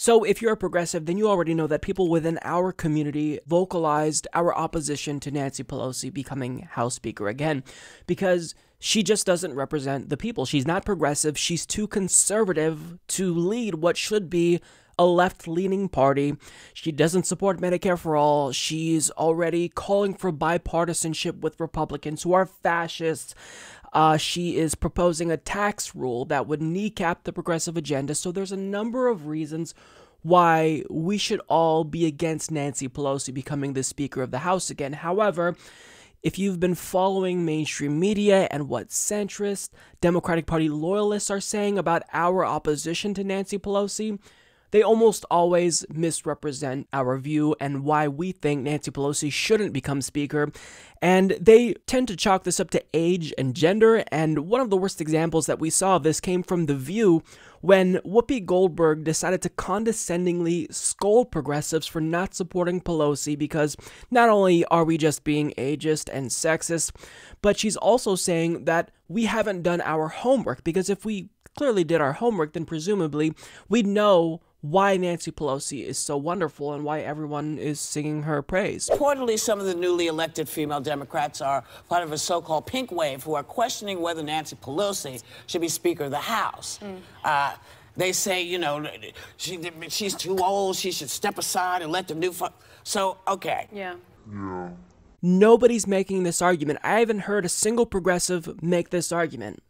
So if you're a progressive, then you already know that people within our community vocalized our opposition to Nancy Pelosi becoming House Speaker again, because she just doesn't represent the people. She's not progressive. She's too conservative to lead what should be a left-leaning party. She doesn't support Medicare for all. She's already calling for bipartisanship with Republicans who are fascists. She is proposing a tax rule that would kneecap the progressive agenda. So there's a number of reasons why we should all be against Nancy Pelosi becoming the Speaker of the House again. However, if you've been following mainstream media and what centrist Democratic Party loyalists are saying about our opposition to Nancy Pelosi, they almost always misrepresent our view and why we think Nancy Pelosi shouldn't become Speaker. And they tend to chalk this up to age and gender. And one of the worst examples that we saw of this came from The View, when Whoopi Goldberg decided to condescendingly scold progressives for not supporting Pelosi because not only are we just being ageist and sexist, but she's also saying that we haven't done our homework, because if we clearly did our homework, then presumably we'd know why Nancy Pelosi is so wonderful and why everyone is singing her praise. Reportedly, some of the newly elected female Democrats are part of a so-called pink wave who are questioning whether Nancy Pelosi should be Speaker of the House. They say, you know, she's too old, she should step aside and let the new So, okay. Yeah. Nobody's making this argument. I haven't heard a single progressive make this argument.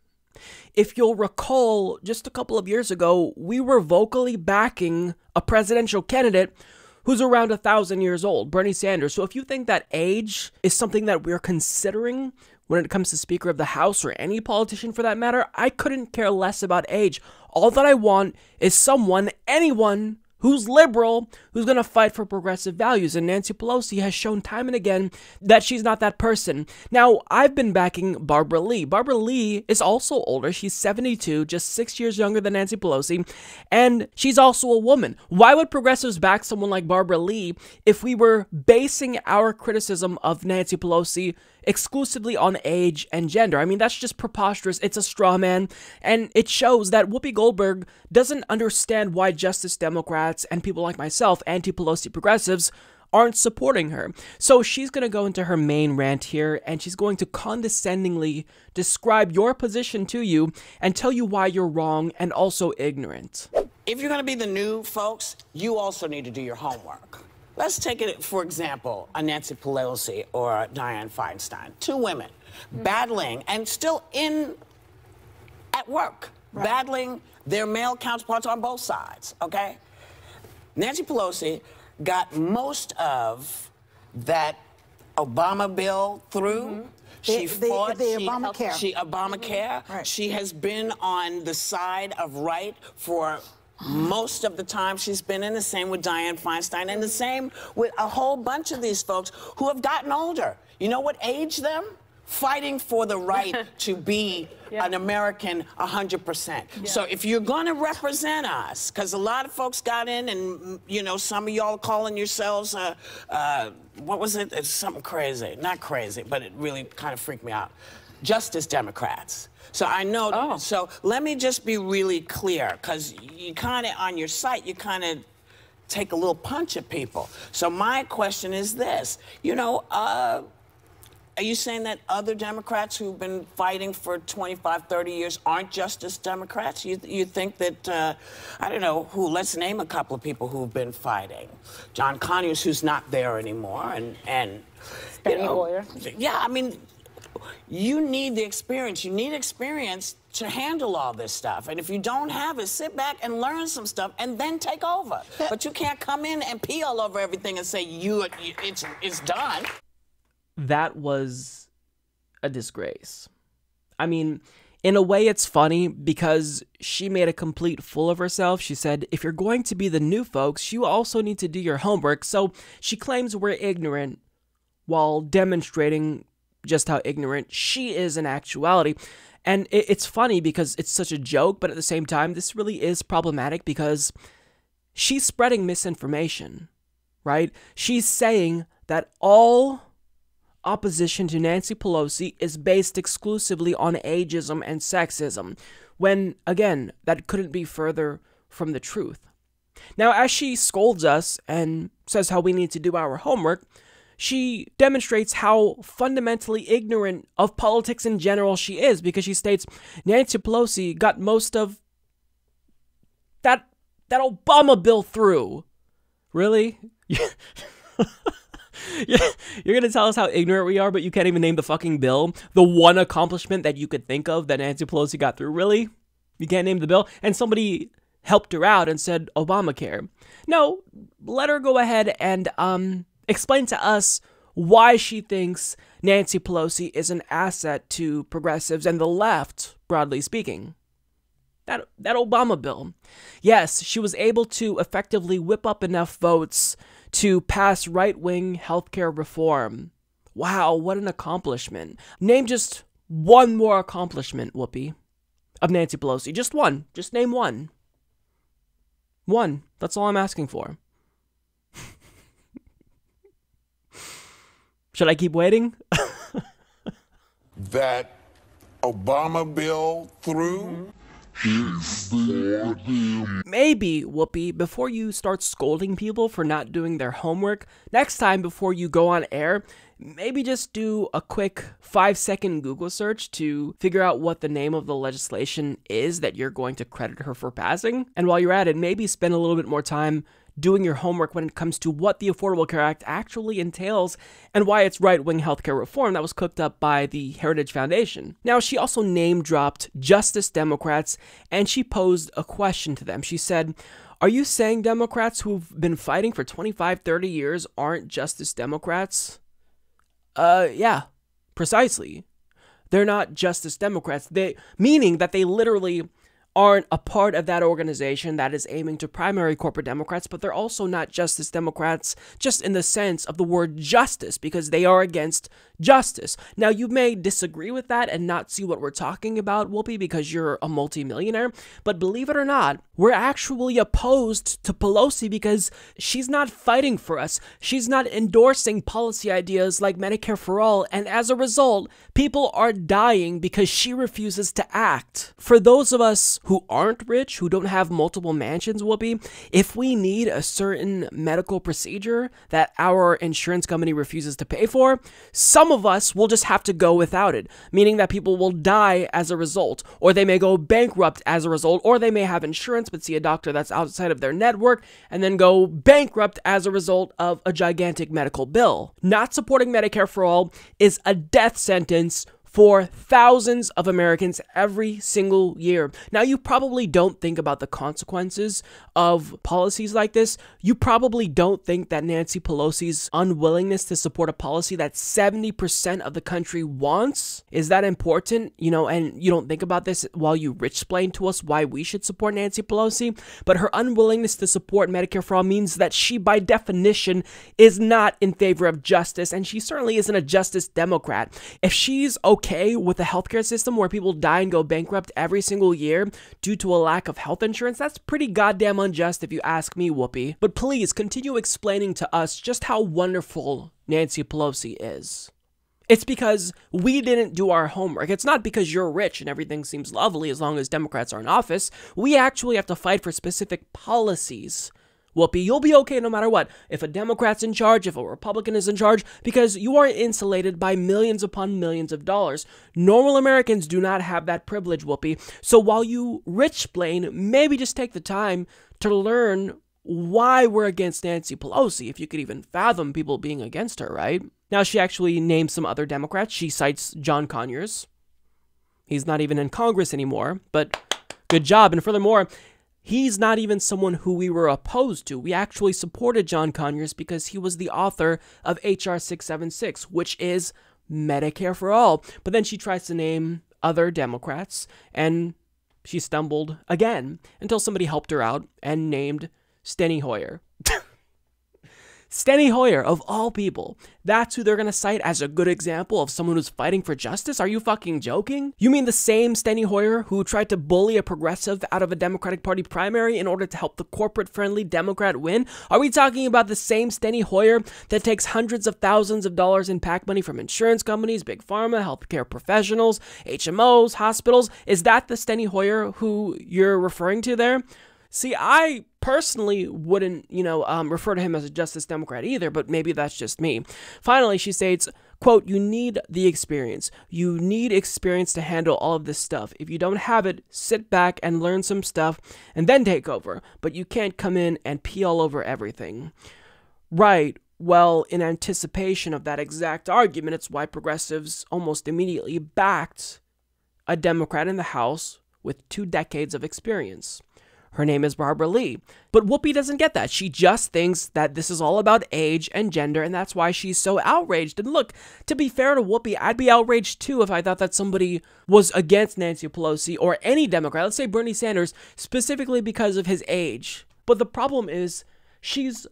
If you'll recall, just a couple of years ago, we were vocally backing a presidential candidate who's around 1,000 years old, Bernie Sanders. So if you think that age is something that we're considering when it comes to Speaker of the House, or any politician for that matter, I couldn't care less about age. All that I want is someone, anyone, who's liberal, who's going to fight for progressive values. And Nancy Pelosi has shown time and again that she's not that person. Now, I've been backing Barbara Lee. Barbara Lee is also older. She's 72, just 6 years younger than Nancy Pelosi, and she's also a woman. Why would progressives back someone like Barbara Lee if we were basing our criticism of Nancy Pelosi exclusively on age and gender? I mean, that's just preposterous. It's a straw man, and it shows that Whoopi Goldberg doesn't understand why Justice Democrats and people like myself, anti-Pelosi progressives, aren't supporting her. So she's going to go into her main rant here, and she's going to condescendingly describe your position to you and tell you why you're wrong and also ignorant. If you're going to be the new folks, you also need to do your homework. Let's take it, for example, a Nancy Pelosi or a Dianne Feinstein. Two women battling and still at work, battling their male counterparts on both sides, okay? Nancy Pelosi got most of that Obama bill through. She fought the Obamacare. Obamacare. Right. She has been on the side of right for most of the time she's been in. The same with Dianne Feinstein, and the same with a whole bunch of these folks who have gotten older. You know what aged them? Fighting for the right to be an American 100%. So if you're going to represent us, because a lot of folks got in, and, you know, some of y'all calling yourselves, what was it? It's something crazy. Not crazy, but it really kind of freaked me out. Justice Democrats. So I know, so let me just be really clear, because you kind of, on your site, you kind of take a little punch at people. So my question is this, you know, are you saying that other Democrats who've been fighting for 25, 30 years aren't Justice Democrats? You think that, I don't know, let's name a couple of people who've been fighting. John Conyers, who's not there anymore, and you know, yeah, I mean, you need the experience. You need experience to handle all this stuff. And if you don't have it, sit back and learn some stuff and then take over. But you can't come in and pee all over everything and say, it's done. That was a disgrace. I mean, in a way it's funny because she made a complete fool of herself. She said, if you're going to be the new folks, you also need to do your homework. So she claims we're ignorant while demonstrating just how ignorant she is in actuality. And it's funny because it's such a joke, but at the same time, this really is problematic because she's spreading misinformation, right? She's saying that all opposition to Nancy Pelosi is based exclusively on ageism and sexism, when, again, that couldn't be further from the truth. Now, as she scolds us and says how we need to do our homework, she demonstrates how fundamentally ignorant of politics in general she is, because she states Nancy Pelosi got most of that Obama bill through. Really? You're going to tell us how ignorant we are, but you can't even name the fucking bill? The one accomplishment that you could think of that Nancy Pelosi got through? Really? You can't name the bill? And somebody helped her out and said Obamacare. No, let her go ahead and explain to us why she thinks Nancy Pelosi is an asset to progressives and the left, broadly speaking. That Obama bill. Yes, she was able to effectively whip up enough votes to pass right-wing healthcare reform. Wow, what an accomplishment. Name just one more accomplishment, Whoopi, of Nancy Pelosi. Just one. Just name one. One. That's all I'm asking for. Should I keep waiting? That Obama bill through? Maybe, Whoopi, before you start scolding people for not doing their homework, next time before you go on air, maybe just do a quick 5-second Google search to figure out what the name of the legislation is that you're going to credit her for passing. And while you're at it, maybe spend a little bit more time doing your homework when it comes to what the Affordable Care Act actually entails and why it's right-wing healthcare reform that was cooked up by the Heritage Foundation. Now, she also name-dropped Justice Democrats, and she posed a question to them. She said, are you saying Democrats who've been fighting for 25, 30 years aren't Justice Democrats? Yeah, precisely. They're not Justice Democrats, meaning that they literally aren't a part of that organization that is aiming to primary corporate Democrats, but they're also not Justice Democrats just in the sense of the word justice, because they are against justice. Now, you may disagree with that and not see what we're talking about, Whoopi, because you're a multimillionaire, but believe it or not, we're actually opposed to Pelosi because she's not fighting for us. She's not endorsing policy ideas like Medicare for all, and as a result, people are dying because she refuses to act. For those of us who aren't rich, who don't have multiple mansions, Whoopi, if we need a certain medical procedure that our insurance company refuses to pay for, some of us will just have to go without it, meaning that people will die as a result, or they may go bankrupt as a result, or they may have insurance but see a doctor that's outside of their network and then go bankrupt as a result of a gigantic medical bill. Not supporting Medicare for all is a death sentence for thousands of Americans every single year. Now, you probably don't think about the consequences of policies like this. You probably don't think that Nancy Pelosi's unwillingness to support a policy that 70% of the country wants is that important, and you don't think about this while you rich-splain to us why we should support Nancy Pelosi. But her unwillingness to support Medicare for all means that she, by definition, is not in favor of justice, and she certainly isn't a Justice Democrat. If she's okay with a healthcare system where people die and go bankrupt every single year due to a lack of health insurance, that's pretty goddamn unjust if you ask me, Whoopi. But please continue explaining to us just how wonderful Nancy Pelosi is. It's because we didn't do our homework. It's not because you're rich and everything seems lovely as long as Democrats are in office. We actually have to fight for specific policies. Whoopi, you'll be okay no matter what. If a Democrat's in charge, if a Republican is in charge, because you are insulated by millions upon millions of dollars. Normal Americans do not have that privilege, Whoopi. So while you rich-splain, maybe just take the time to learn why we're against Nancy Pelosi, if you could even fathom people being against her, right? Now, she actually names some other Democrats. She cites John Conyers. He's not even in Congress anymore, but good job. And furthermore, he's not even someone who we were opposed to. We actually supported John Conyers because he was the author of H.R. 676, which is Medicare for all. But then she tries to name other Democrats, and she stumbled again until somebody helped her out and named Steny Hoyer. Steny Hoyer, of all people, that's who they're going to cite as a good example of someone who's fighting for justice? Are you fucking joking? You mean the same Steny Hoyer who tried to bully a progressive out of a Democratic Party primary in order to help the corporate-friendly Democrat win? Are we talking about the same Steny Hoyer that takes hundreds of thousands of dollars in PAC money from insurance companies, big pharma, healthcare professionals, HMOs, hospitals? Is that the Steny Hoyer who you're referring to there? See, I personally wouldn't, refer to him as a Justice Democrat either, but maybe that's just me. Finally, she states, quote, you need the experience. You need experience to handle all of this stuff. If you don't have it, sit back and learn some stuff and then take over. But you can't come in and pee all over everything. Right. Well, in anticipation of that exact argument, it's why progressives almost immediately backed a Democrat in the House with 2 decades of experience. Her name is Barbara Lee. But Whoopi doesn't get that. She just thinks that this is all about age and gender, and that's why she's so outraged. And look, to be fair to Whoopi, I'd be outraged too if I thought that somebody was against Nancy Pelosi or any Democrat, let's say Bernie Sanders, specifically because of his age. But the problem is she's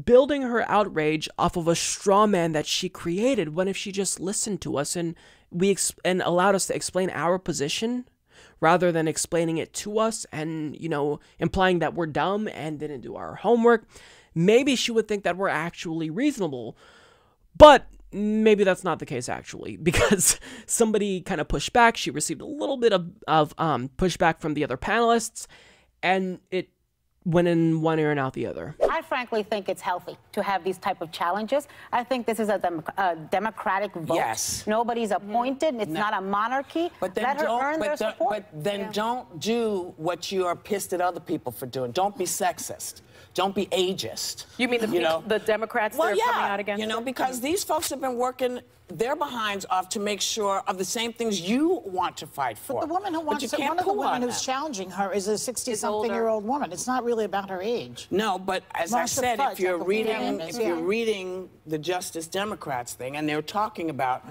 building her outrage off of a straw man that she created, when if she just listened to us and allowed us to explain our position, rather than explaining it to us and, implying that we're dumb and didn't do our homework, maybe she would think that we're actually reasonable. But maybe that's not the case, actually, because somebody kind of pushed back. She received a little bit of pushback from the other panelists, and it went in one ear and out the other. I frankly think it's healthy to have these type of challenges. I think this is a democratic vote. Yes. Nobody's appointed. It's not a monarchy. But then Let her earn their support. But then don't do what you are pissed at other people for doing. Don't be sexist. Don't be ageist. You mean the Democrats that are coming out against it? Because these folks have been working their behinds off to make sure of the same things you want to fight for. But the woman who wants it, one of the women who's challenging her is a 60-something-year-old woman. It's not really about her age. No, but as Marcia I said, Fudge, if you're reading the Justice Democrats thing, and they're talking about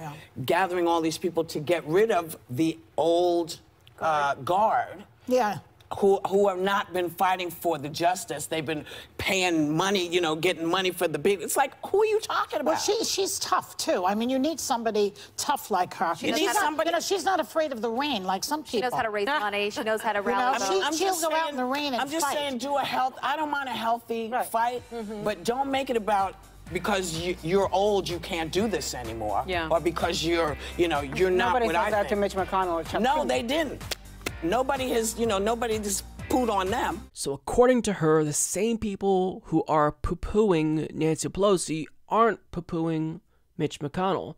gathering all these people to get rid of the old guard. Yeah. Who have not been fighting for the justice. They've been paying money, getting money for the big. It's like, who are you talking about? Well, she's tough, too. I mean, you need somebody tough like her. She's not afraid of the rain like some people. She knows how to raise money. She knows how to rally. She'll go out in the rain and I'm just saying, I don't mind a healthy fight, but don't make it about because you're old, you can't do this anymore. Yeah. Or because you're not what I think. Nobody said that to Mitch McConnell or Chuck No, they didn't. Nobody just pooed on them. So according to her, the same people who are poo-pooing Nancy Pelosi aren't poo-pooing Mitch McConnell.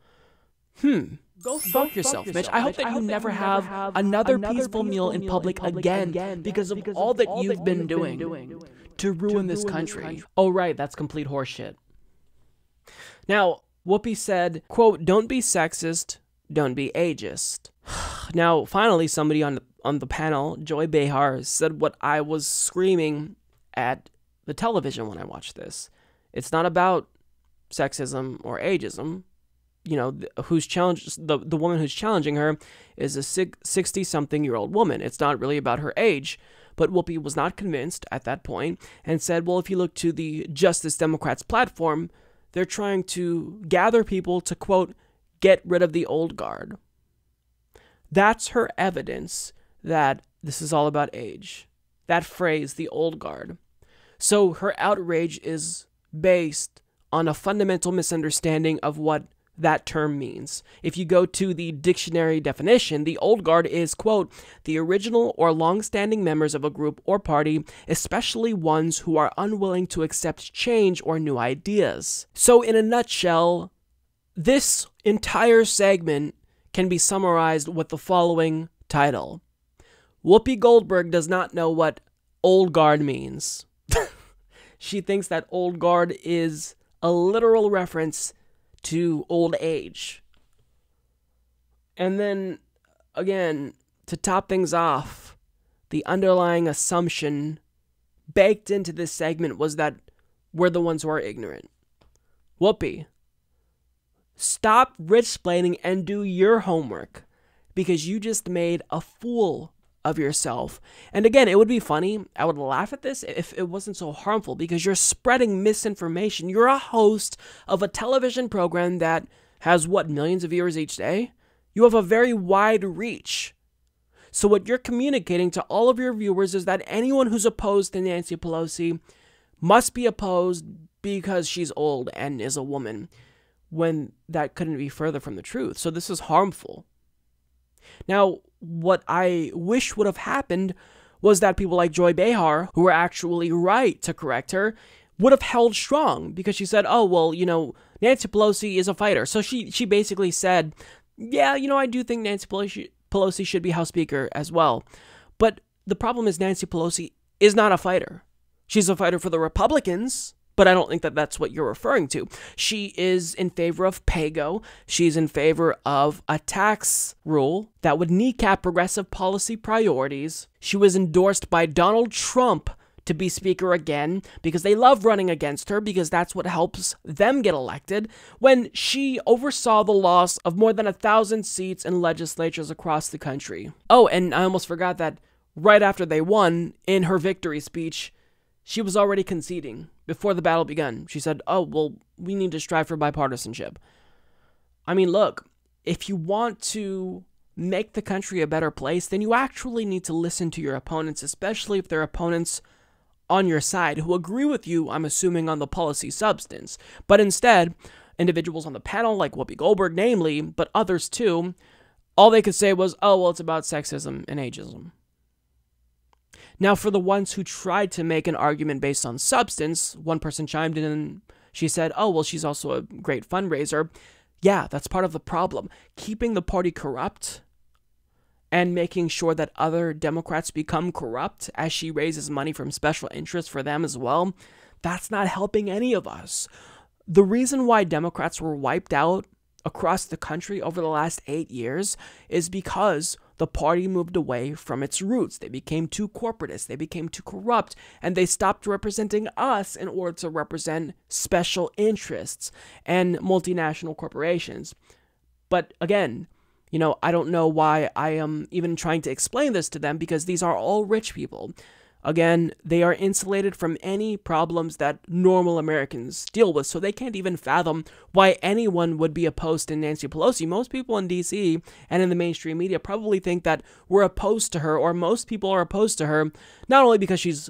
Go fuck yourself, Mitch. I hope that you never have another peaceful meal in public again because of all that you've been doing to ruin this country. Oh, right, that's complete horseshit. Now, Whoopi said, quote, don't be sexist, don't be ageist. Now, finally, somebody on the panel, Joy Behar, said what I was screaming at the television when I watched this. It's not about sexism or ageism. The woman who's challenging her is a 60-something-year-old woman. It's not really about her age. But Whoopi was not convinced at that point and said, well, if you look to the Justice Democrats platform, they're trying to gather people to, quote, get rid of the old guard. That's her evidence that this is all about age. That phrase, the old guard. So her outrage is based on a fundamental misunderstanding of what that term means. If you go to the dictionary definition, the old guard is, quote, the original or long-standing members of a group or party, especially ones who are unwilling to accept change or new ideas. So in a nutshell, this entire segment can be summarized with the following title. Whoopi Goldberg does not know what old guard means. She thinks that old guard is a literal reference to old age. And then, again, to top things off, the underlying assumption baked into this segment was that we're the ones who are ignorant. Whoopi, stop rich-splaining and do your homework, because you just made a fool of yourself. And again, it would be funny, I would laugh at this if it wasn't so harmful, because you're spreading misinformation. You're a host of a television program that has, millions of viewers each day? You have a very wide reach. So what you're communicating to all of your viewers is that anyone who's opposed to Nancy Pelosi must be opposed because she's old and is a woman, when that couldn't be further from the truth. So this is harmful. Now, what I wish would have happened was that people like Joy Behar, who were actually right to correct her, would have held strong because she said, oh, well, Nancy Pelosi is a fighter. So she basically said, yeah, I do think Nancy Pelosi should be House Speaker as well. But the problem is Nancy Pelosi is not a fighter. She's a fighter for the Republicans, but I don't think that that's what you're referring to. She is in favor of PAYGO. She's in favor of a tax rule that would kneecap progressive policy priorities. She was endorsed by Donald Trump to be Speaker again because they love running against her because that's what helps them get elected, when she oversaw the loss of more than 1,000 seats in legislatures across the country. Oh, and I almost forgot that right after they won, in her victory speech, she was already conceding before the battle begun. She said, oh, well, we need to strive for bipartisanship. I mean, look, if you want to make the country a better place, then you actually need to listen to your opponents, especially if they're opponents on your side who agree with you, I'm assuming, on the policy substance. But instead, individuals on the panel, like Whoopi Goldberg namely, but others too, all they could say was, oh, well, it's about sexism and ageism. Now, for the ones who tried to make an argument based on substance, one person chimed in and she said, oh, well, she's also a great fundraiser. Yeah, that's part of the problem. Keeping the party corrupt and making sure that other Democrats become corrupt as she raises money from special interests for them as well, that's not helping any of us. The reason why Democrats were wiped out across the country over the last 8 years is because the party moved away from its roots. They became too corporatist, they became too corrupt, and they stopped representing us in order to represent special interests and multinational corporations. But again, I don't know why I am even trying to explain this to them, because these are all rich people. Again, they are insulated from any problems that normal Americans deal with, so they can't even fathom why anyone would be opposed to Nancy Pelosi. Most people in D.C. and in the mainstream media probably think that we're opposed to her, or most people are opposed to her, not only because she's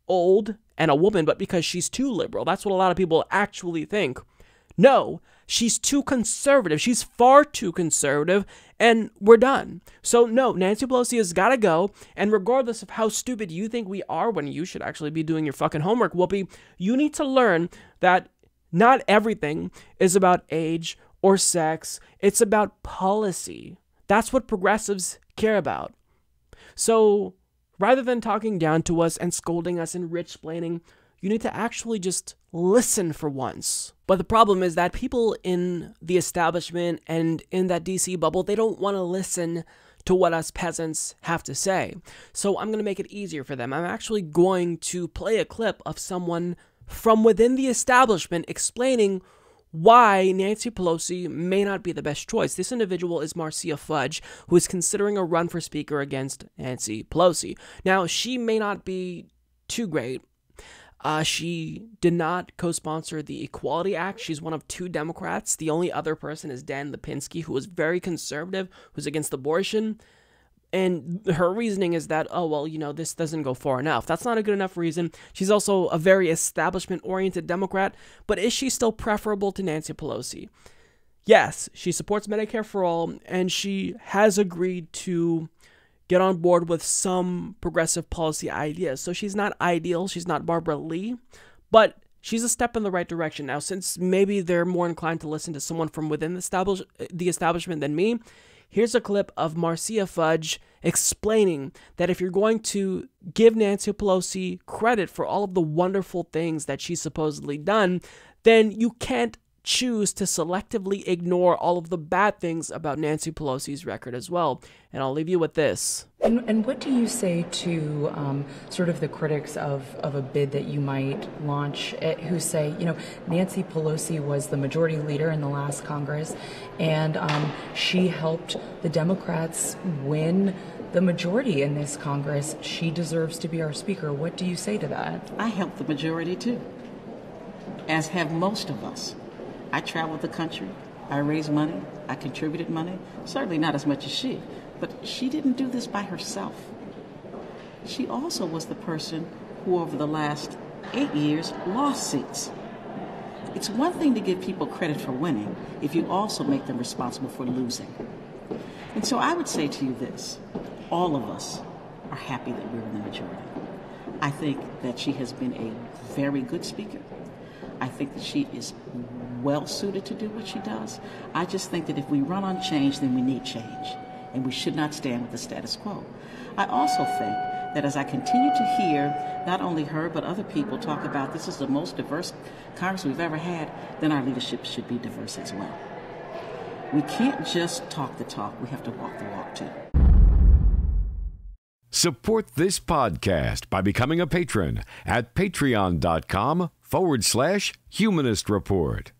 old and a woman, but because she's too liberal. That's what a lot of people actually think. No, she's too conservative. She's far too conservative, and we're done. So no, Nancy Pelosi has got to go, and regardless of how stupid you think we are, when you should actually be doing your fucking homework, Whoopi, you need to learn that not everything is about age or sex. It's about policy. That's what progressives care about. So rather than talking down to us and scolding us and rich-splaining, you need to actually just listen for once. But the problem is that people in the establishment and in that DC bubble, they don't want to listen to what us peasants have to say. So I'm going to make it easier for them. I'm actually going to play a clip of someone from within the establishment explaining why Nancy Pelosi may not be the best choice. This individual is Marcia Fudge, who is considering a run for speaker against Nancy Pelosi. Now, she may not be too great. She did not co-sponsor the Equality Act. She's one of 2 Democrats. The only other person is Dan Lipinski, who is very conservative, who's against abortion. And her reasoning is that, oh, well, this doesn't go far enough. That's not a good enough reason. She's also a very establishment-oriented Democrat. But is she still preferable to Nancy Pelosi? Yes, she supports Medicare for all, and she has agreed to get on board with some progressive policy ideas. So she's not ideal, she's not Barbara Lee, but she's a step in the right direction. Now, since maybe they're more inclined to listen to someone from within the establishment than me, here's a clip of Marcia Fudge explaining that if you're going to give Nancy Pelosi credit for all of the wonderful things that she's supposedly done, then you can't choose to selectively ignore all of the bad things about Nancy Pelosi's record as well. And I'll leave you with this. And what do you say to sort of the critics of a bid that you might launch who say, Nancy Pelosi was the majority leader in the last Congress, and she helped the Democrats win the majority in this Congress. She deserves to be our speaker. What do you say to that? I helped the majority too, as have most of us. I traveled the country, I raised money, I contributed money, certainly not as much as she, but she didn't do this by herself. She also was the person who over the last 8 years lost seats. It's one thing to give people credit for winning if you also make them responsible for losing. And so I would say to you this, all of us, are happy that we're in the majority. I think that she has been a very good speaker. I think that she is well suited to do what she does. I just think that if we run on change, then we need change, and we should not stand with the status quo. I also think that as I continue to hear not only her but other people talk about this is the most diverse Congress we've ever had, then our leadership should be diverse as well. We can't just talk the talk, we have to walk the walk too. Support this podcast by becoming a patron at patreon.com/Humanist Report.